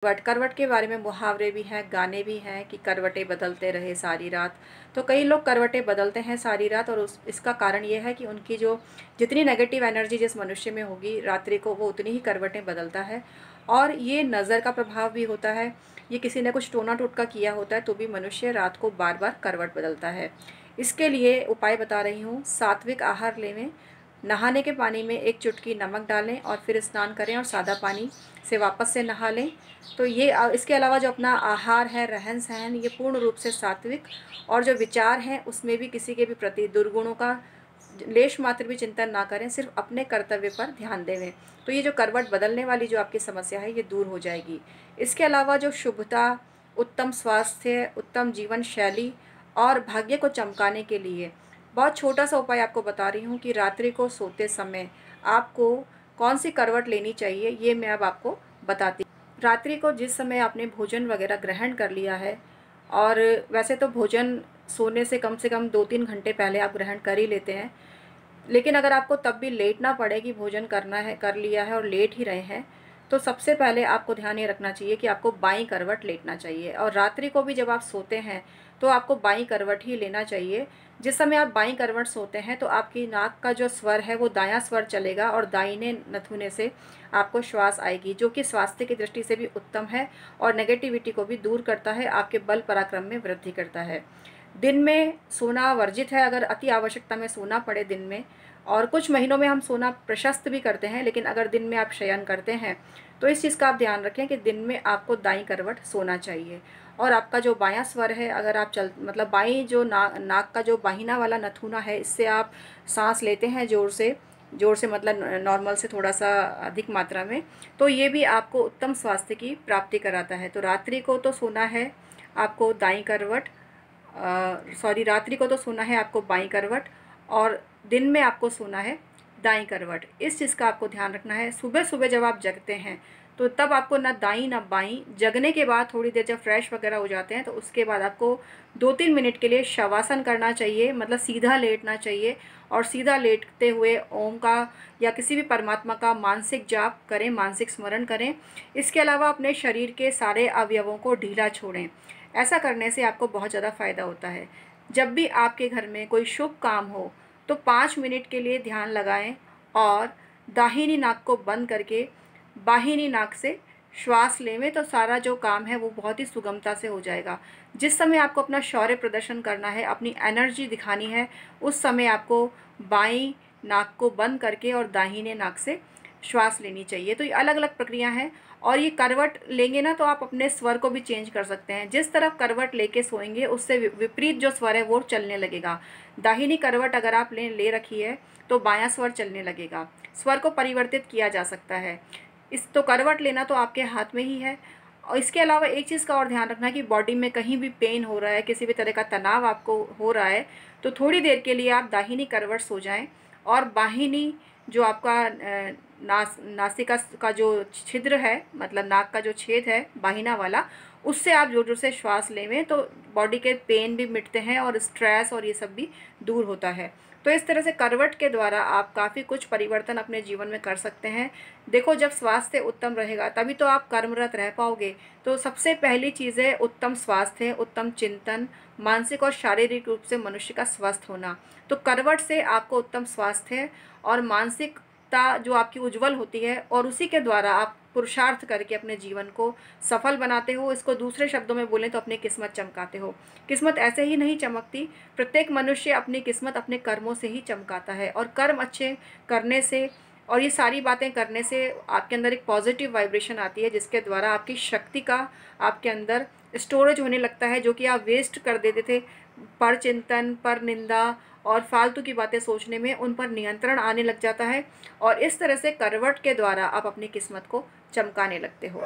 करवट के बारे में मुहावरे भी हैं, गाने भी हैं कि करवटें बदलते रहे सारी रात। तो कई लोग करवटें बदलते हैं सारी रात, और इसका कारण ये है कि उनकी जो जितनी नेगेटिव एनर्जी जिस मनुष्य में होगी रात्रि को, वो उतनी ही करवटें बदलता है। और ये नज़र का प्रभाव भी होता है, ये किसी ने कुछ टोना टोटका किया होता है तो भी मनुष्य रात को बार बार करवट बदलता है। इसके लिए उपाय बता रही हूँ। सात्विक आहार लेवें, नहाने के पानी में 1 चुटकी नमक डालें और फिर स्नान करें और सादा पानी से वापस से नहा लें। तो ये इसके अलावा जो अपना आहार है, रहन सहन, ये पूर्ण रूप से सात्विक, और जो विचार हैं उसमें भी किसी के भी प्रति दुर्गुणों का लेश मात्र भी चिंतन ना करें, सिर्फ अपने कर्तव्य पर ध्यान देवें। तो ये जो करवट बदलने वाली जो आपकी समस्या है ये दूर हो जाएगी। इसके अलावा जो शुभता, उत्तम स्वास्थ्य, उत्तम जीवन शैली और भाग्य को चमकाने के लिए बहुत छोटा सा उपाय आपको बता रही हूँ कि रात्रि को सोते समय आपको कौन सी करवट लेनी चाहिए, ये मैं अब आपको बताती हूँ। रात्रि को जिस समय आपने भोजन वगैरह ग्रहण कर लिया है, और वैसे तो भोजन सोने से कम 2-3 घंटे पहले आप ग्रहण कर ही लेते हैं, लेकिन अगर आपको तब भी लेट ना पड़े कि भोजन करना है, कर लिया है और लेट ही रहे हैं, तो सबसे पहले आपको ध्यान ये रखना चाहिए कि आपको बाईं करवट लेटना चाहिए। और रात्रि को भी जब आप सोते हैं तो आपको बाईं करवट ही लेना चाहिए। जिस समय आप बाईं करवट सोते हैं तो आपकी नाक का जो स्वर है वो दायां स्वर चलेगा और दाहिने नथुने से आपको श्वास आएगी, जो कि स्वास्थ्य की दृष्टि से भी उत्तम है और नेगेटिविटी को भी दूर करता है, आपके बल पराक्रम में वृद्धि करता है। दिन में सोना वर्जित है, अगर अति आवश्यकता में सोना पड़े दिन में, और कुछ महीनों में हम सोना प्रशस्त भी करते हैं, लेकिन अगर दिन में आप शयन करते हैं तो इस चीज़ का आप ध्यान रखें कि दिन में आपको दाईं करवट सोना चाहिए। और आपका जो बायां स्वर है, अगर आप मतलब बाईं जो नाक का जो बाहिना वाला नथुना है, इससे आप सांस लेते हैं ज़ोर से मतलब नॉर्मल से थोड़ा सा अधिक मात्रा में, तो ये भी आपको उत्तम स्वास्थ्य की प्राप्ति कराता है। तो रात्रि को तो सोना है आपको दाईं करवट, रात्रि को तो सोना है आपको बाईं करवट, और दिन में आपको सोना है दाईं करवट। इस चीज़ का आपको ध्यान रखना है। सुबह सुबह जब आप जगते हैं तो तब आपको ना दाईं ना बाईं, जगने के बाद थोड़ी देर जब फ्रेश वगैरह हो जाते हैं तो उसके बाद आपको 2-3 मिनट के लिए शवासन करना चाहिए, मतलब सीधा लेटना चाहिए, और सीधा लेटते हुए ओम का या किसी भी परमात्मा का मानसिक जाप करें, मानसिक स्मरण करें। इसके अलावा अपने शरीर के सारे अवयवों को ढीला छोड़ें। ऐसा करने से आपको बहुत ज़्यादा फ़ायदा होता है। जब भी आपके घर में कोई शुभ काम हो तो 5 मिनट के लिए ध्यान लगाएं और दाहिनी नाक को बंद करके बाहिनी नाक से श्वास लेवें, तो सारा जो काम है वो बहुत ही सुगमता से हो जाएगा। जिस समय आपको अपना शौर्य प्रदर्शन करना है, अपनी एनर्जी दिखानी है, उस समय आपको बाईं नाक को बंद करके और दाहिने नाक से श्वास लेनी चाहिए। तो ये अलग अलग प्रक्रिया हैं, और ये करवट लेंगे ना तो आप अपने स्वर को भी चेंज कर सकते हैं। जिस तरफ करवट लेके सोएंगे उससे विपरीत जो स्वर है वो चलने लगेगा। दाहिनी करवट अगर आप ले रखी है तो बायां स्वर चलने लगेगा। स्वर को परिवर्तित किया जा सकता है। तो करवट लेना तो आपके हाथ में ही है। और इसके अलावा एक चीज़ का और ध्यान रखना कि बॉडी में कहीं भी पेन हो रहा है, किसी भी तरह का तनाव आपको हो रहा है, तो थोड़ी देर के लिए आप दाहिनी करवट सो जाएं, और बाहिनी जो आपका नासिका का जो छिद्र है, मतलब नाक का जो छेद है बाहिना वाला, उससे आप जोर जोर से श्वास लेवें, तो बॉडी के पेन भी मिटते हैं और स्ट्रेस और ये सब भी दूर होता है। तो इस तरह से करवट के द्वारा आप काफ़ी कुछ परिवर्तन अपने जीवन में कर सकते हैं। देखो, जब स्वास्थ्य उत्तम रहेगा तभी तो आप कर्मरत रह पाओगे। तो सबसे पहली चीज़ है उत्तम स्वास्थ्य, उत्तम चिंतन, मानसिक और शारीरिक रूप से मनुष्य का स्वस्थ होना। तो करवट से आपको उत्तम स्वास्थ्य और मानसिकता जो आपकी उज्जवल होती है, और उसी के द्वारा आप पुरुषार्थ करके अपने जीवन को सफल बनाते हो। इसको दूसरे शब्दों में बोलें तो अपनी किस्मत चमकाते हो। किस्मत ऐसे ही नहीं चमकती, प्रत्येक मनुष्य अपनी किस्मत अपने कर्मों से ही चमकाता है, और कर्म अच्छे करने से और ये सारी बातें करने से आपके अंदर एक पॉजिटिव वाइब्रेशन आती है, जिसके द्वारा आपकी शक्ति का आपके अंदर स्टोरेज होने लगता है, जो कि आप वेस्ट कर देते थे पर चिंतन, पर निंदा और फालतू की बातें सोचने में, उन पर नियंत्रण आने लग जाता है, और इस तरह से करवट के द्वारा आप अपनी किस्मत को चमकाने लगते हो।